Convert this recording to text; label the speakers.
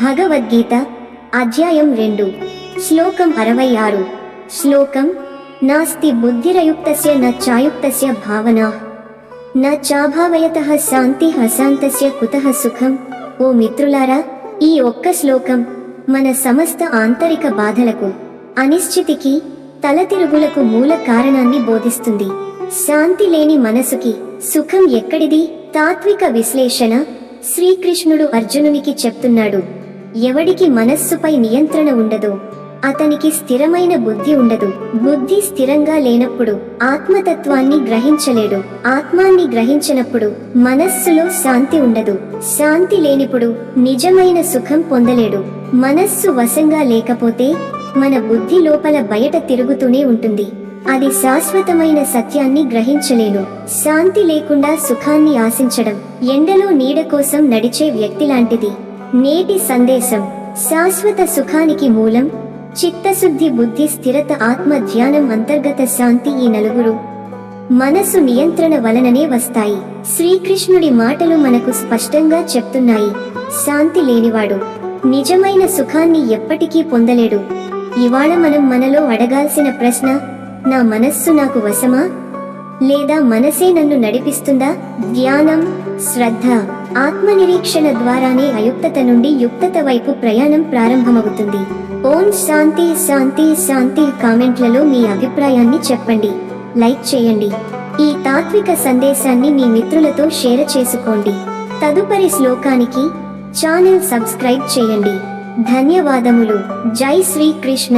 Speaker 1: భగవద్గీత అధ్యాయం 2 శ్లోకం 66 శ్లోకం నాస్తి బుద్ధిరయుక్తస్య న చాయుక్తస్య భావనా న చాభావయతః శాంతి అశాంతస్య కుతః సుఖం. ఓ మిత్రులారా, ఈ ఒక్క శ్లోకం మన సమస్త ఆంతరిక బాధలకు, అనిశ్చితికి, తలతిరుగులకు మూల కారణాన్ని బోధిస్తుంది. శాంతి లేని మనసుకి సుఖం ఎక్కడిది? తాత్విక విశ్లేషణ. శ్రీకృష్ణుడు అర్జునునికి చెప్తున్నాడు, ఎవడికి మనస్సుపై నియంత్రణ ఉండదో అతనికి స్థిరమైన బుద్ధి ఉండదు. బుద్ధి స్థిరంగా లేనప్పుడు ఆత్మతత్వాన్ని గ్రహించలేడు. ఆత్మాన్ని గ్రహించినప్పుడు మనస్సులో శాంతి ఉండదు. శాంతి లేనిప్పుడు నిజమైన సుఖం పొందలేడు. మనస్సు వశంగా లేకపోతే మన బుద్ధి లోపల బయట తిరుగుతూనే ఉంటుంది. అది శాశ్వతమైన సత్యాన్ని గ్రహించలేను. శాంతి లేకుండా సుఖాన్ని ఆశించడం ఎండలో నీడ కోసం నడిచే వ్యక్తిలాంటిది. నేటి సందేశం: శాశ్వత సుఖానికి మూలం చిత్తశుద్ధి, బుద్ధి స్థిరత, ఆత్మ ధ్యానం, అంతర్గత శాంతి. ఈ నలుగురు మనసు నియంత్రణ వలననే వస్తాయి. శ్రీకృష్ణుడి మాటలు మనకు స్పష్టంగా చెప్తున్నాయి, శాంతి లేనివాడు నిజమైన సుఖాన్ని ఎప్పటికీ పొందలేడు. ఇవాళ మనం మనలో అడగాల్సిన ప్రశ్న: నా మనస్సు నాకు వశమా, లేదా మనసే నన్ను నడిపిస్తుందా? ధ్యానం, శ్రద్ధ, ఆత్మనిరీక్షణ ద్వారానే అయుక్తత నుండి యుక్తత వైపు ప్రయాణం ప్రారంభమవుతుంది. ఓం శాంతి శాంతి శాంతి. కామెంట్లలో మీ అభిప్రాయాన్ని చెప్పండి, లైక్ చేయండి. ఈ తాత్విక సందేశాన్ని మీ మిత్రులతో షేర్ చేసుకోండి. తదుపరి శ్లోకానికి ఛానల్ సబ్స్క్రైబ్ చేయండి. ధన్యవాదములు. జై శ్రీకృష్ణ.